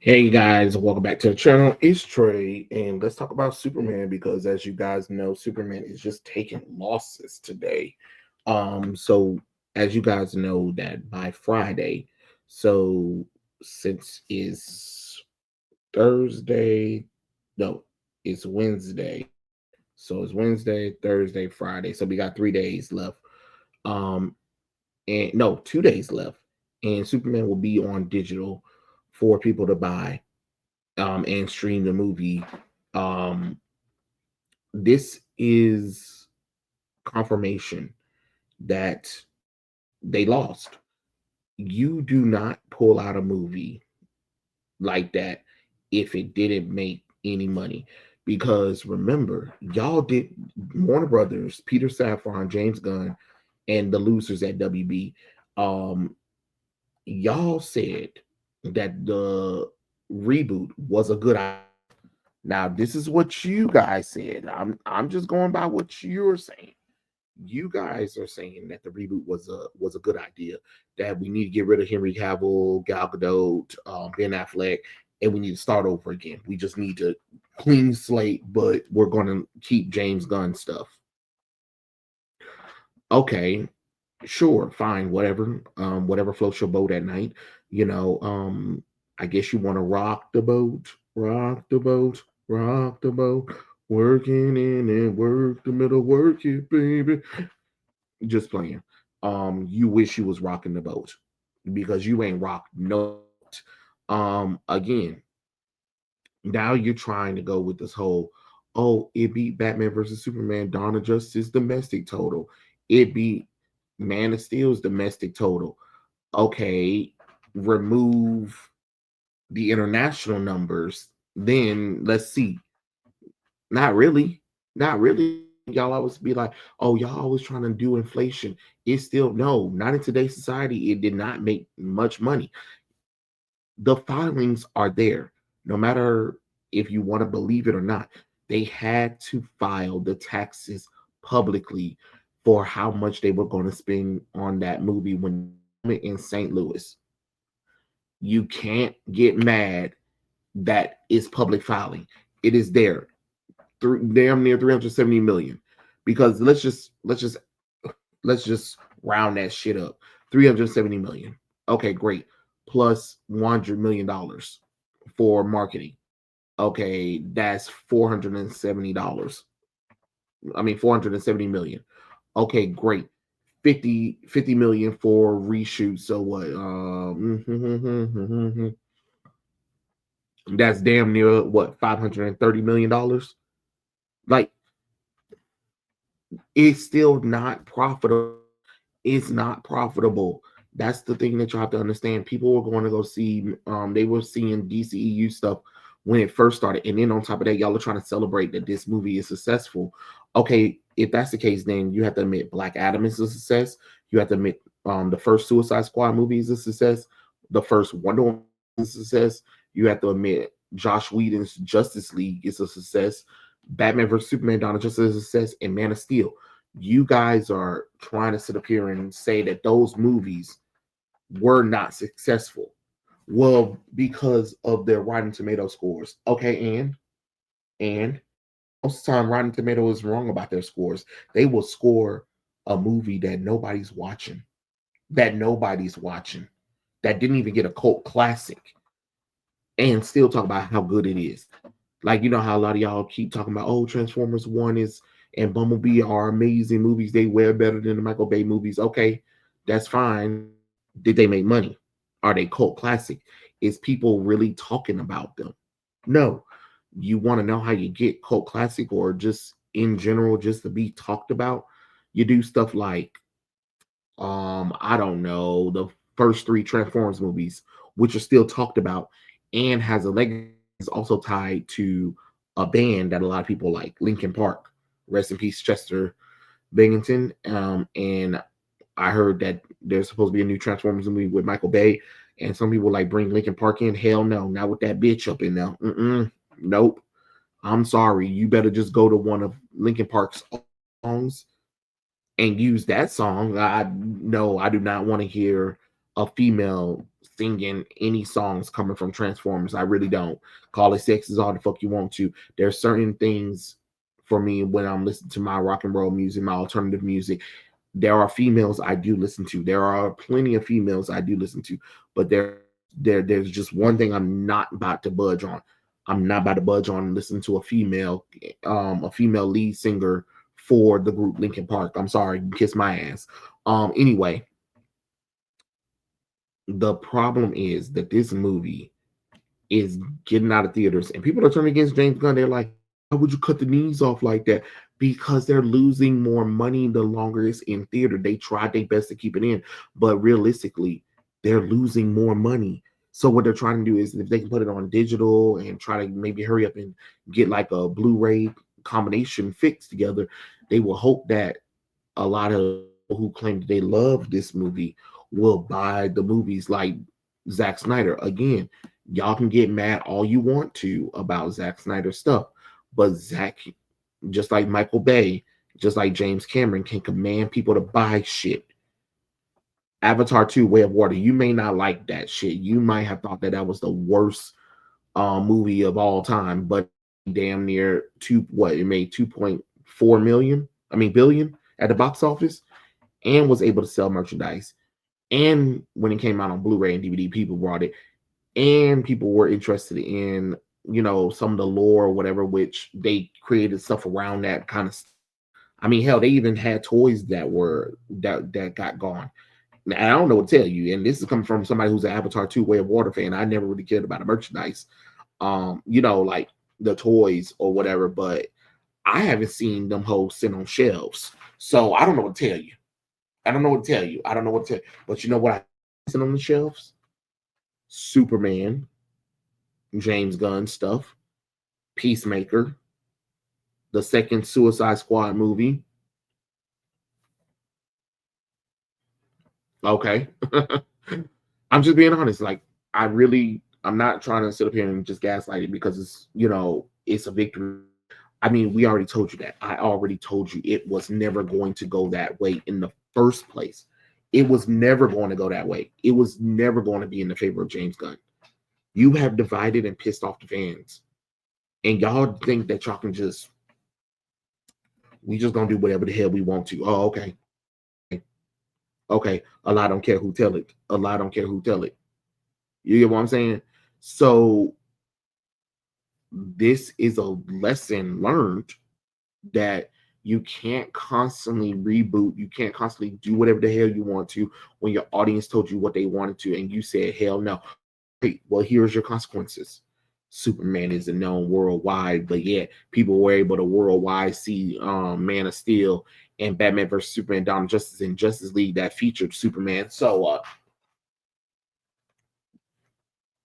Hey guys, welcome back to the channel. It's Trey, and let's talk about Superman because, as you guys know, Superman is just taking losses today. So as you guys know, that by Friday, so since is Thursday, no, it's Wednesday. So it's Wednesday, Thursday, Friday. So we got 3 days left. Um, and no, 2 days left, and Superman will be on digital for people to buy and stream the movie. Um, this is confirmation that they lost. You do not pull out a movie like that if it didn't make any money. Because remember, y'all did Warner Brothers, Peter Safran, James Gunn, and the losers at WB. Um, y'all said that the reboot was a good idea. Now, this is what you guys said. I'm just going by what you're saying. You guys are saying that the reboot was a good idea. That we need to get rid of Henry Cavill, Gal Gadot, Ben Affleck, and we need to start over again. We just need to clean slate, but we're going to keep James Gunn stuff. Okay, sure, fine, whatever. Whatever floats your boat at night. You know, I guess you want to rock the boat, rock the boat, working in and work the middle, work it, baby. Just playing. You wish you was rocking the boat because you ain't rocked no boat. Again, now you're trying to go with this whole, oh, it beat Batman versus Superman, Dawn of Justice domestic total. It beat Man of Steel's domestic total. Okay, remove the international numbers, then let's see. Not really. Not really. Y'all always be like, oh, y'all always trying to do inflation. It's still no, not in today's society. It did not make much money. The filings are there. No matter if you want to believe it or not, they had to file the taxes publicly for how much they were going to spend on that movie when in St. Louis. You can't get mad that is public filing. It is there, damn near 370 million. Because let's just round that shit up. 370 million. Okay, great. Plus $100 million for marketing. Okay, that's $470. I mean 470 million. Okay, great. 50 million for reshoot. So what? That's damn near what, $530 million. Like, it's still not profitable. It's not profitable. That's the thing that you have to understand. People were going to go see, they were seeing DCEU stuff when it first started. And then on top of that, y'all are trying to celebrate that this movie is successful. Okay, if that's the case, then you have to admit Black Adam is a success. You have to admit the first Suicide Squad movie is a success. The first Wonder Woman is a success. You have to admit Josh Whedon's Justice League is a success. Batman vs Superman, Dawn of Justice is a success, and Man of Steel. You guys are trying to sit up here and say that those movies were not successful. Well, because of their Rotten Tomato scores. Okay, and most of the time Rotten Tomato is wrong about their scores. They will score a movie that nobody's watching, that didn't even get a cult classic, and still talk about how good it is. Like, you know how a lot of y'all keep talking about, oh, Transformers 1 is and Bumblebee are amazing movies. They way better than the Michael Bay movies. Okay, that's fine. Did they make money? Are they cult classic? Is people really talking about them? No. You want to know how you get cult classic or just in general, just to be talked about? You do stuff like, I don't know, the first three Transformers movies, which are still talked about and has a legacy, is also tied to a band that a lot of people like, Linkin Park. Rest in peace, Chester Bennington. And I heard that there's supposed to be a new Transformers movie with Michael Bay, and some people like bring Linkin Park in. Hell no, not with that bitch up in there. Nope. I'm sorry. You better just go to one of Linkin Park's songs and use that song. I no, I do not want to hear a female singing any songs coming from Transformers. I really don't. Call it sexist all the fuck you want to. There's certain things for me when I'm listening to my rock and roll music, my alternative music. There are females I do listen to. There are plenty of females I do listen to, but there's just one thing I'm not about to budge on. I'm not about to budge on listening to a female lead singer for the group Linkin Park. I'm sorry, kiss my ass. Anyway, the problem is that this movie is getting out of theaters and people are turning against James Gunn. They're like, why would you cut the knees off like that? Because they're losing more money the longer it's in theater. They tried their best to keep it in, but realistically, they're losing more money. So what they're trying to do is if they can put it on digital and try to maybe hurry up and get like a Blu-ray combination fixed together, they will hope that a lot of people who claim that they love this movie will buy the movies like Zack Snyder. Again, y'all can get mad all you want to about Zack Snyder stuff, but Zack, just like Michael Bay, just like James Cameron, can command people to buy shit. Avatar 2 Way of Water, you may not like that shit. You might have thought that that was the worst movie of all time, but damn near it made 2.4 million, I mean billion at the box office and was able to sell merchandise. And when it came out on Blu-ray and DVD, people brought it, and people were interested in, some of the lore or whatever, which they created stuff around that kind of stuff. I mean, hell, they even had toys that got gone. Now, I don't know what to tell you, and this is coming from somebody who's an Avatar 2 Way of Water fan. I never really cared about the merchandise, like the toys or whatever, but I haven't seen them hoes sit on shelves. So I don't know what to tell you. I don't know what to tell you. I don't know what to tell you. But you know what I sit on the shelves? Superman, James Gunn stuff, Peacemaker, the second Suicide Squad movie. Okay. I'm just being honest. Like, I'm not trying to sit up here and just gaslight it because it's a victory. I mean, we already told you that. I already told you it was never going to go that way in the first place. It was never going to go that way. It was never going to be in the favor of James Gunn. You have divided and pissed off the fans. And y'all think that y'all can we just gonna do whatever the hell we want to. Oh, okay. Okay. A lot don't care who tell it. A lot don't care who tell it. You get what I'm saying? So this is a lesson learned that you can't constantly reboot. You can't constantly do whatever the hell you want to when your audience told you what they wanted to and you said, hell no. Great. Well, here's your consequences. Superman is known worldwide, but yet people were able to worldwide see Man of Steel and Batman vs Superman: Dawn of Justice in Justice League that featured Superman. So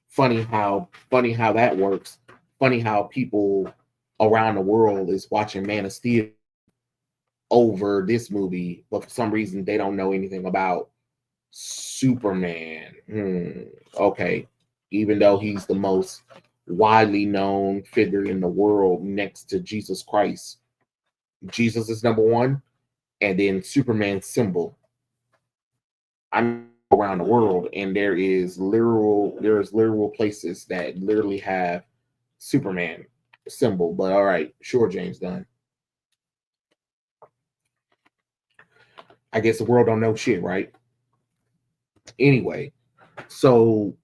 funny how that works. Funny how people around the world is watching Man of Steel over this movie, but for some reason they don't know anything about Superman. Okay, even though he's the most widely known figure in the world next to Jesus Christ. Jesus is number one, and then Superman's symbol. I'm around the world, and there's literal places that literally have Superman symbol. But all right, sure, James Gunn. I guess the world don't know shit, right? Anyway, so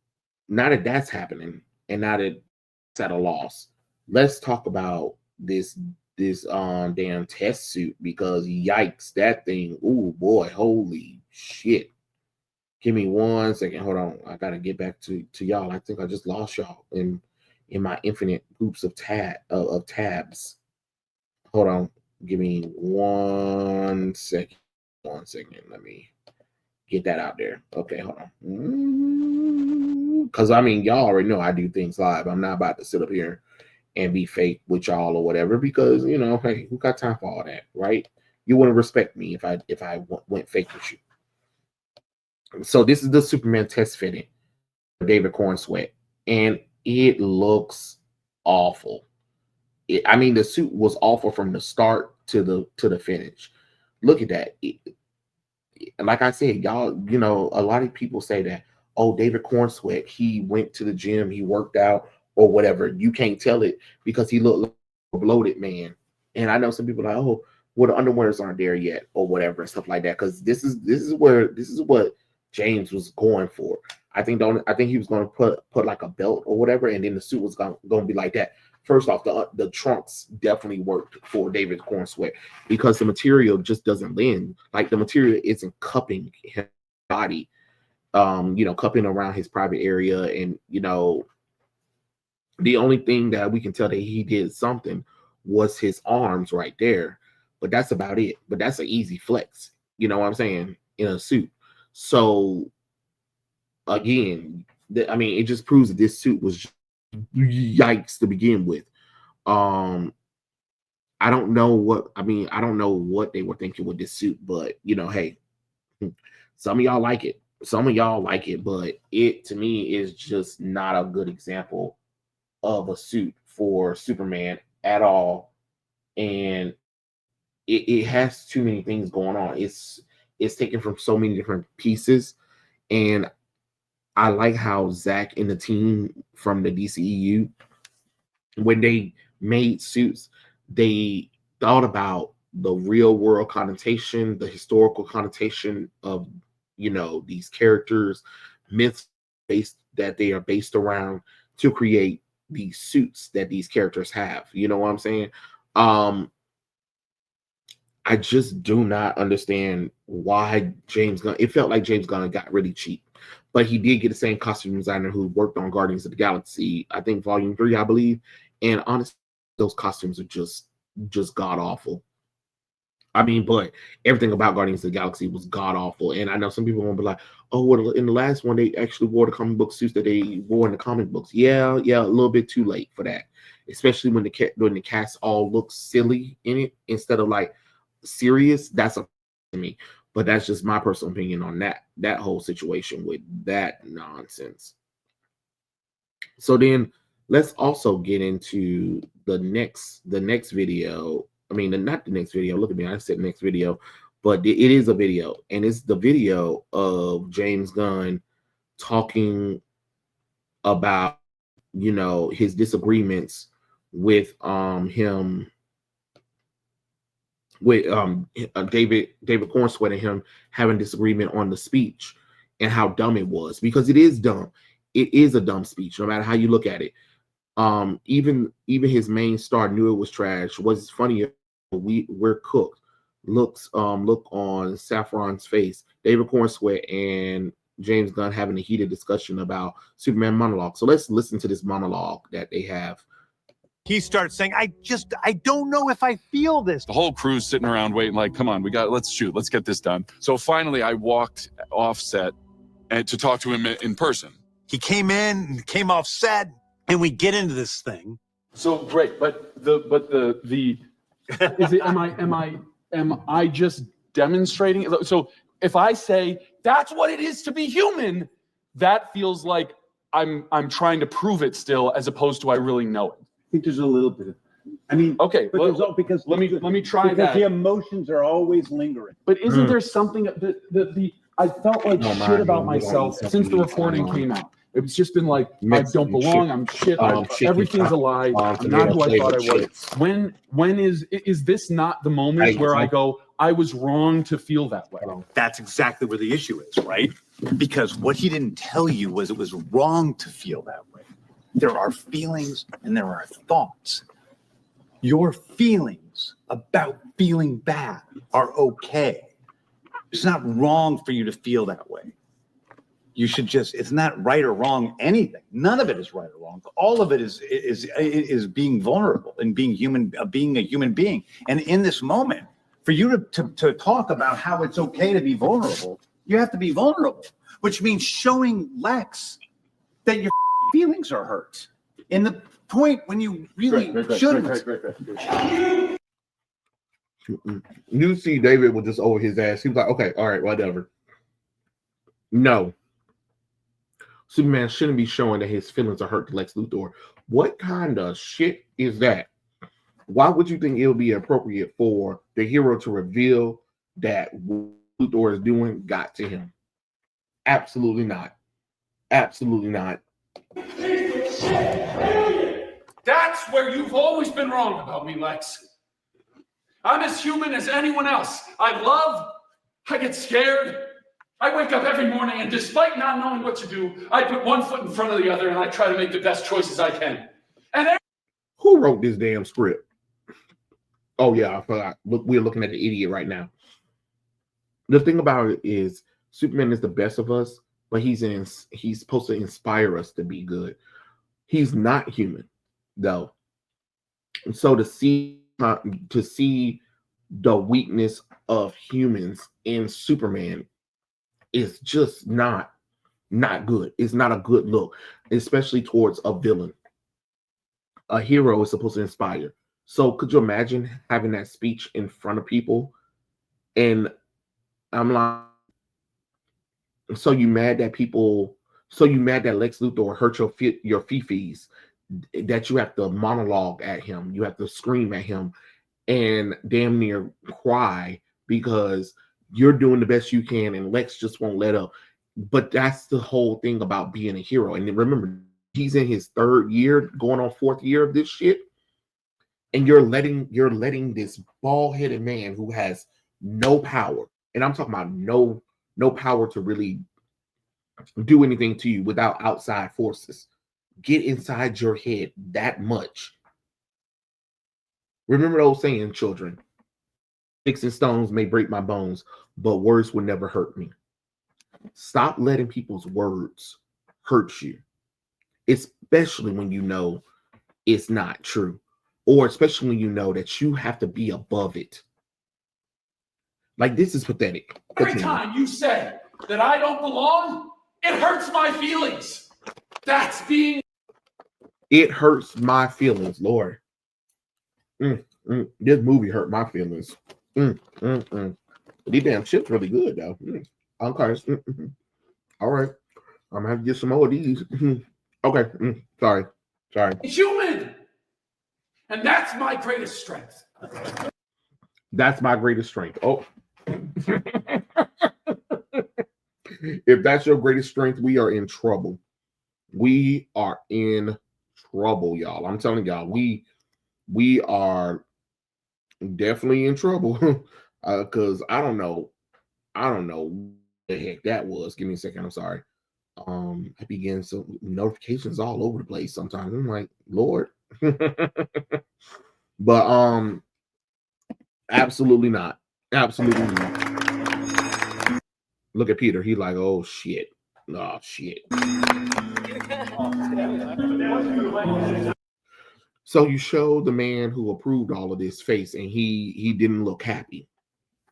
now that that's happening, and now that it's at a loss, let's talk about this damn test suit because yikes, that thing, oh boy, holy shit. Give me 1 second. Hold on. I gotta get back to y'all. I think I just lost y'all in my infinite groups of tabs. Hold on. Give me 1 second. 1 second. Let me get that out there. Okay, hold on. Because I mean, y'all already know I do things live. I'm not about to sit up here and be fake with y'all or whatever because hey, who got time for all that, right? You wouldn't respect me if I went fake with you. So this is the Superman test fitting, David Corn Sweat, and it looks awful. I mean, the suit was awful from the start to the finish. Look at that. like I said, y'all, you know, a lot of people say that, oh, David Cornsweet, he went to the gym, he worked out or whatever. You can't tell it because he looked like a bloated man. And I know some people are like, oh, well, the underwears aren't there yet or whatever and stuff like that. Because this is what James was going for. I think he was going to put like a belt or whatever, and then the suit was going to be like that. First off, the trunks definitely worked for David Cornsweet because the material just doesn't lend. Like the material isn't cupping his body, you know, cupping around his private area, and you know, the only thing that we can tell that he did something was his arms right there, but that's about it. But that's an easy flex, you know what I'm saying, in a suit. So again, I mean, it just proves that this suit was just yikes to begin with. Um, I don't know what I don't know what they were thinking with this suit, but you know, hey, some of y'all like it. Some of y'all like it, but it to me is just not a good example of a suit for Superman at all. And it has too many things going on. It's taken from so many different pieces. And I like how Zach and the team from the DCEU, when they made suits, they thought about the real world connotation, the historical connotation of, you know, these characters, myths based that they are based around to create these suits that these characters have. You know what I'm saying? Um, I just do not understand why James Gunn. It felt like James Gunn got really cheap, but he did get the same costume designer who worked on Guardians of the Galaxy, I think Volume 3, I believe. And honestly, those costumes are just god awful. I mean, but everything about Guardians of the Galaxy was god awful. And I know some people won't be like, oh, well, in the last one, they actually wore the comic book suits that they wore in the comic books. Yeah, a little bit too late for that, especially when the cast all looks silly in it instead of like serious. That's a to me, but that's just my personal opinion on that whole situation with that nonsense. So then let's also get into the next video. I mean, not the next video. Look at me. I said next video, but it is a video, and it's the video of James Gunn talking about, you know, his disagreements with him with David Cornsweet and him having disagreement on the speech and how dumb it was, because it is dumb. It is a dumb speech, no matter how you look at it. Even his main star knew it was trash. What's funnier, we're cooked. Look on Saffron's face. David Cornsweet and James Gunn having a heated discussion about Superman monologue. So let's listen to this monologue that they have. He starts saying, I don't know if I feel this. The whole crew's sitting around waiting, like, come on, let's shoot, let's get this done. So finally I walked off set to talk to him in person. He came in, came off set, and we get into this thing. So great, but the is it am I just demonstrating it? So if I say that's what it is to be human, that feels like I'm trying to prove it still, as opposed to I really know it. I think there's a little bit of, I mean, okay, because let me try that. The emotions are always lingering. But isn't there something that I felt like shit about myself since the reporting came out? It's just been like, I don't belong. I'm shit. Everything's a lie. I'm not who I thought I was. When is this not the moment where I go, I was wrong to feel that way? That's exactly where the issue is, right? Because what he didn't tell you was it was wrong to feel that way. There are feelings and there are thoughts. Your feelings about feeling bad are okay. It's not wrong for you to feel that way. You should just, it's not right or wrong, anything. None of it is right or wrong. All of it is being vulnerable and being human, being a human being. And in this moment, for you to talk about how it's okay to be vulnerable, you have to be vulnerable, which means showing Lex that your feelings are hurt. In the point when you really shouldn't. You see David was just over his ass. He was like, okay, all right, whatever. No. Superman shouldn't be showing that his feelings are hurt to Lex Luthor. What kind of shit is that? Why would you think it would be appropriate for the hero to reveal that Luthor is doing got to him. Absolutely not. Absolutely not. That's where you've always been wrong about me, Lex. I'm as human as anyone else. I love, I get scared. I wake up every morning and despite not knowing what to do, I put one foot in front of the other and I try to make the best choices I can. And who wrote this damn script? Oh yeah, I forgot. Look, we're looking at the idiot right now. The thing about it is Superman is the best of us, but he's supposed to inspire us to be good. He's not human, though. So to see the weakness of humans in Superman is just not good. It's not a good look, especially towards a villain. A hero is supposed to inspire. So could you imagine having that speech in front of people? And I'm like, so you mad that Lex Luthor hurt your fifis, that you have to monologue at him, you have to scream at him and damn near cry because you're doing the best you can and Lex just won't let up. But that's the whole thing about being a hero. And remember, he's in his 3rd year, going on 4th year of this shit. And you're letting this bald-headed man who has no power, and I'm talking about no power to really do anything to you without outside forces, get inside your head that much. Remember those saying, children, sticks and stones may break my bones, but words will never hurt me. Stop letting people's words hurt you, especially when you know it's not true, or especially when you know that you have to be above it. Like, this is pathetic. Every time you say that I don't belong, it hurts my feelings. It hurts my feelings, Lord. This movie hurt my feelings. These damn shit's really good, though. Okay. All right. I'm gonna have to get some more of these. Okay. Sorry. Human. And that's my greatest strength. That's my greatest strength. Oh. If that's your greatest strength, we are in trouble. We are in trouble, y'all. I'm telling y'all, we are definitely in trouble. Because I don't know what the heck that was. Give me a second. I'm sorry. I begin some notifications all over the place sometimes. I'm like, Lord. But absolutely not. Absolutely not. Look at Peter. He like, oh shit. Oh shit. So you show the man who approved all of this face and he didn't look happy.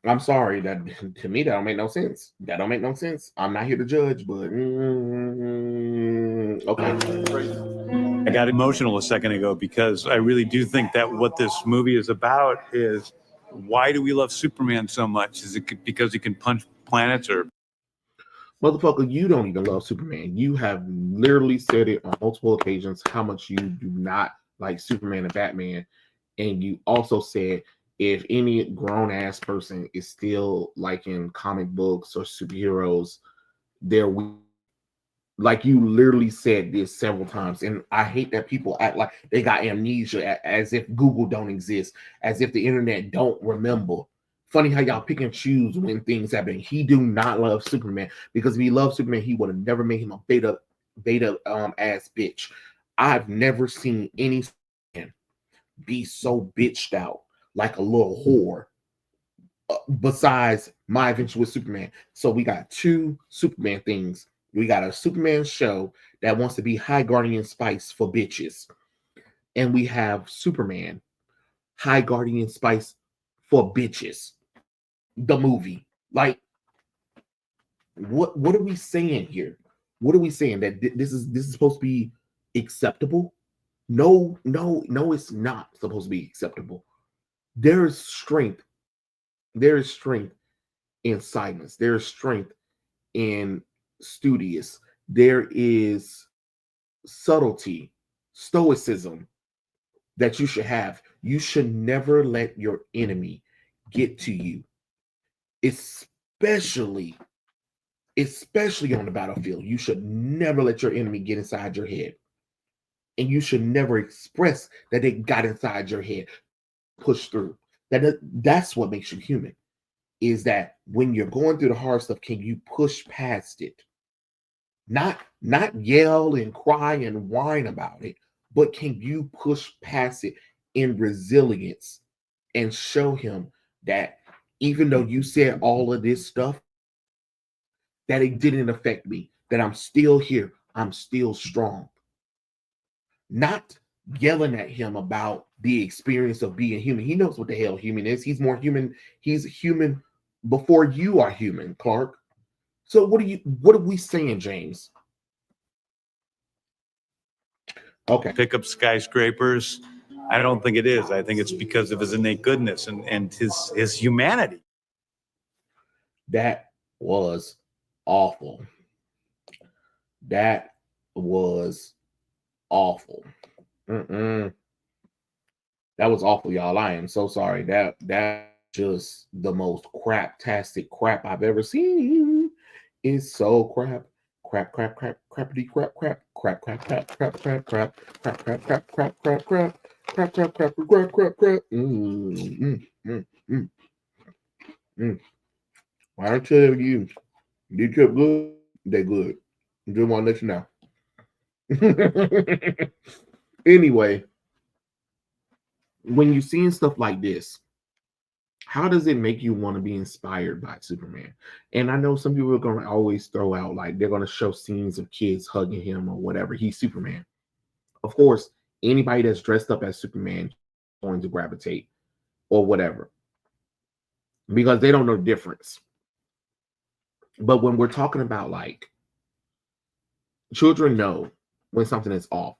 I'm sorry, that to me that don't make no sense. That don't make no sense. I'm not here to judge, but okay. I got emotional a second ago because I really do think that what this movie is about is, why do we love Superman so much? Is it because he can punch planets? Or motherfucker, you don't even love Superman. You have literally said it on multiple occasions how much you do not like Superman and Batman. And you also said if any grown ass person is still liking comic books or superheroes, they're weak. Like, you literally said this several times. And I hate that people act like they got amnesia, as if Google don't exist, as if the internet don't remember. Funny how y'all pick and choose when things happen. He do not love Superman, because if he loved Superman, he would have never made him a beta ass bitch. I've never seen any man be so bitched out like a little whore, besides My Adventure with Superman. So we got 2 Superman things. We got a Superman show that wants to be high guardian spice for bitches, and we have Superman high guardian spice for bitches. The movie, like, what are we saying here? What are we saying, that this is supposed to be acceptable? No, it's not supposed to be acceptable. There is strength. There is strength in silence. There is strength in studious. There is subtlety, stoicism that you should have. You should never let your enemy get to you, especially especially on the battlefield, you should never let your enemy get inside your head. And you should never express that they got inside your head. Push through. That's what makes you human. Is that when you're going through the hard stuff, can you push past it? Not yell and cry and whine about it, but can you push past it in resilience and show him that even though you said all of this stuff, that it didn't affect me, that I'm still here, I'm still strong. Not yelling at him about the experience of being human. He knows what the hell human is. He's more human. He's human before you are human, Clark. So what are we saying, James? Okay. Pick up skyscrapers. I don't think it is. I think it's because of his innate goodness and his humanity. That was awful. That was awful. That was awful, y'all. I am so sorry. That just the most craptastic crap I've ever seen. It's so crap. Crap, crappity, crap, crap, crap, crap, crap, crap, crap, crap, crap, crap, crap, crap, crap, crap, crap, crap, crap, crap, crap. I tell you, they kept good. They good. Just want to let you know. Anyway, when you're seeing stuff like this, how does it make you want to be inspired by Superman? And I know some people are going to always throw out, like, they're going to show scenes of kids hugging him or whatever. He's Superman. Of course, anybody that's dressed up as Superman is going to gravitate or whatever, because they don't know the difference. But when we're talking about, like, children know when something is off.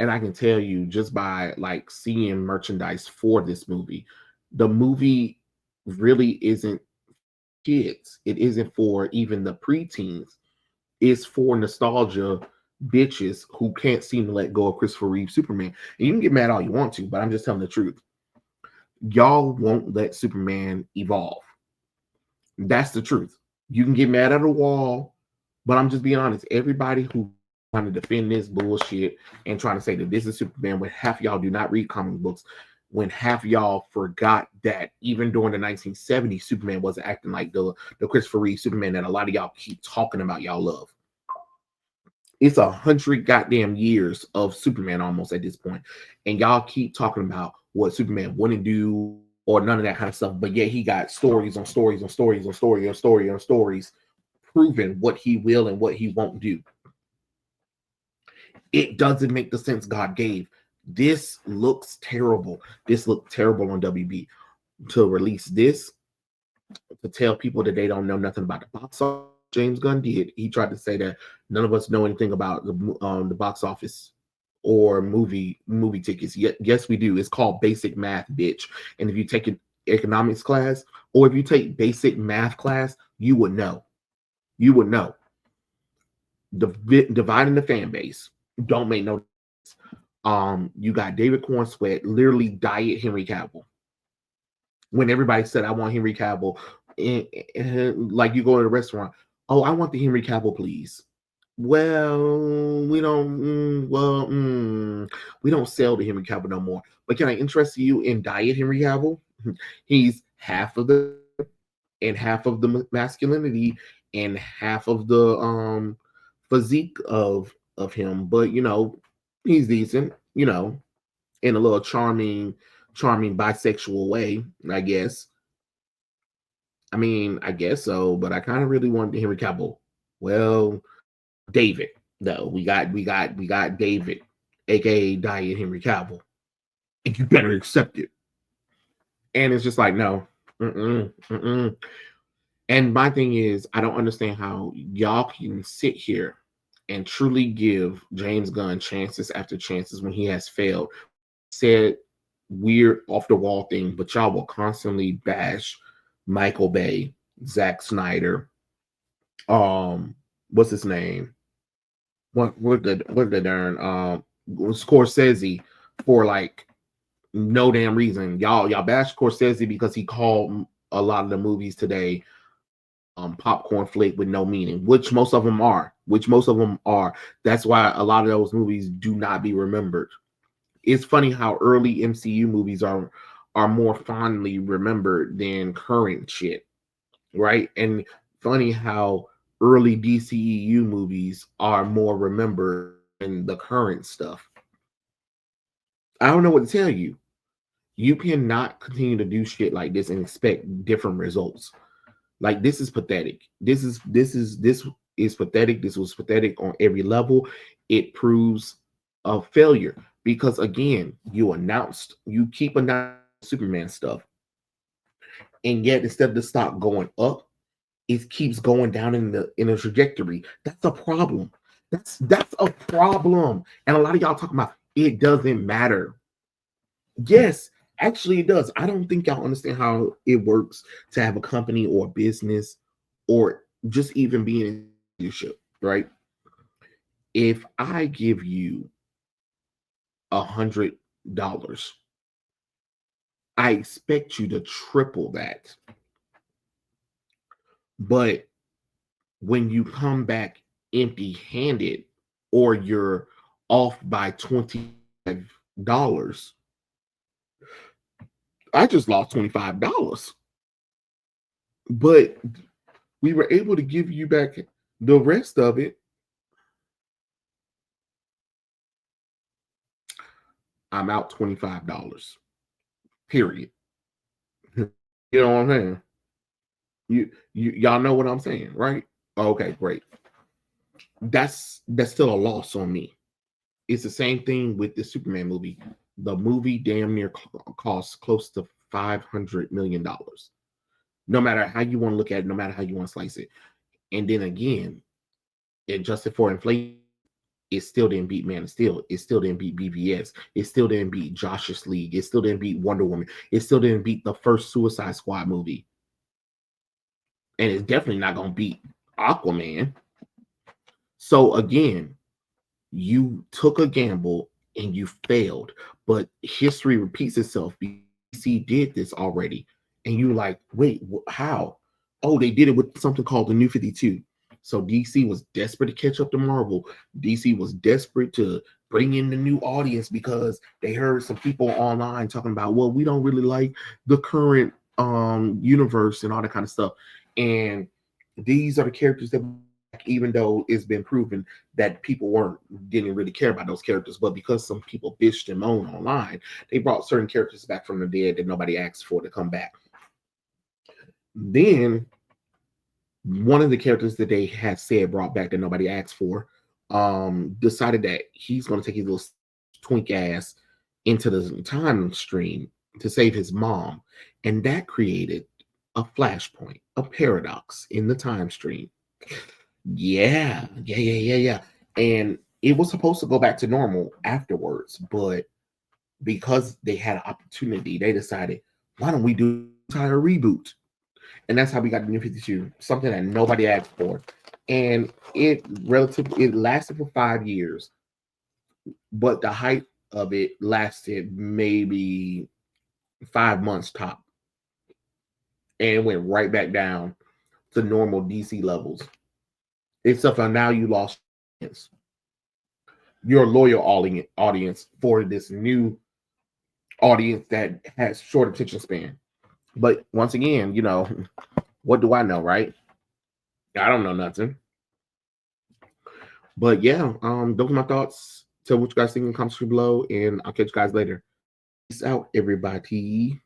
And I can tell you just by, like, seeing merchandise for this movie, the movie really isn't kids. It isn't for even the preteens. It's for nostalgia bitches who can't seem to let go of Christopher Reeve Superman. And you can get mad all you want to, but I'm just telling the truth. Y'all won't let Superman evolve. That's the truth. You can get mad at a wall, but I'm just being honest. Everybody who trying to defend this bullshit and trying to say that this is Superman, when half y'all do not read comic books, when half y'all forgot that even during the 1970s, Superman wasn't acting like the Christopher Reeve Superman that a lot of y'all keep talking about y'all love. It's 100 goddamn years of Superman almost at this point, and y'all keep talking about what Superman wouldn't do or none of that kind of stuff, but yet he got stories on stories on stories on story on story on stories proving what he will and what he won't do. It doesn't make the sense God gave. This looks terrible. This looked terrible on WB. To release this, to tell people that they don't know nothing about the box office, James Gunn did. He tried to say that none of us know anything about the box office or movie tickets. Yes, we do. It's called basic math, bitch. And if you take an economics class or if you take basic math class, you would know. You would know. Dividing the fan base don't make no difference. You got David Cornsweet literally diet Henry Cavill. When everybody said, I want Henry Cavill, like you go to a restaurant, oh, I want the Henry Cavill, please. Well, we don't sell the Henry Cavill no more. But can I interest you in diet Henry Cavill? He's half of the and half of the masculinity and half of the physique of him, but he's decent, in a little charming bisexual way, I guess. I mean, I guess so, but I kind of really wanted Henry Cavill. Well, David, though. We got David, aka Diet Henry Cavill. And you better accept it. And it's just like, no. And my thing is, I don't understand how y'all can sit here and truly give James Gunn chances after chances when he has failed. Said weird off the wall thing, but y'all will constantly bash Michael Bay, Zack Snyder, what's his name? What the darn Scorsese for like no damn reason. Y'all bash Scorsese because he called a lot of the movies today popcorn flick with no meaning, which most of them are. That's why a lot of those movies do not be remembered. It's funny how early MCU movies are more fondly remembered than current shit, right? And funny how early DCEU movies are more remembered than the current stuff. I don't know what to tell you. You cannot continue to do shit like this and expect different results. Like, this is pathetic. This is pathetic. This was pathetic on every level. It proves a failure because, again, you keep announcing Superman stuff, and yet instead of the stock going up, it keeps going down in a trajectory. That's a problem. That's a problem. And a lot of y'all talking about it doesn't matter. Yes, actually it does. I don't think y'all understand how it works to have a company or a business or just even being in leadership, right? If I give you $100, I expect you to triple that. But when you come back empty-handed or you're off by $25, I just lost $25. But we were able to give you back the rest of it. I'm out $25. Period. You know what I'm saying? Y'all know what I'm saying, right? Okay, great. That's still a loss on me. It's the same thing with the Superman movie. The movie damn near costs close to $500 million. No matter how you want to look at it, no matter how you want to slice it. And then again, adjusted for inflation, it still didn't beat Man of Steel. It still didn't beat BVS. It still didn't beat Justice League. It still didn't beat Wonder Woman. It still didn't beat the first Suicide Squad movie. And it's definitely not going to beat Aquaman. So again, you took a gamble and you failed. But history repeats itself. DC did this already. And you're like, wait, how? Oh, they did it with something called the New 52. So DC was desperate to catch up to Marvel. DC was desperate to bring in the new audience because they heard some people online talking about, well, we don't really like the current universe and all that kind of stuff. And these are the characters that, even though it's been proven that people didn't really care about those characters, but because some people bitched and moaned online, they brought certain characters back from the dead that nobody asked for to come back. Then one of the characters that they had said brought back that nobody asked for decided that he's going to take his little twink ass into the time stream to save his mom, and that created a flashpoint, a paradox in the time stream. Yeah. And it was supposed to go back to normal afterwards, but because they had an opportunity, they decided, why don't we do an entire reboot? And that's how we got the New 52, something that nobody asked for. And it lasted for 5 years, but the height of it lasted maybe 5 months top. And it went right back down to normal DC levels. Except for now you lost your loyal audience for this new audience that has short attention span. But once again, what do I know, right? I don't know nothing. But yeah, those are my thoughts. Tell what you guys think in the comments below, and I'll catch you guys later. Peace out, everybody.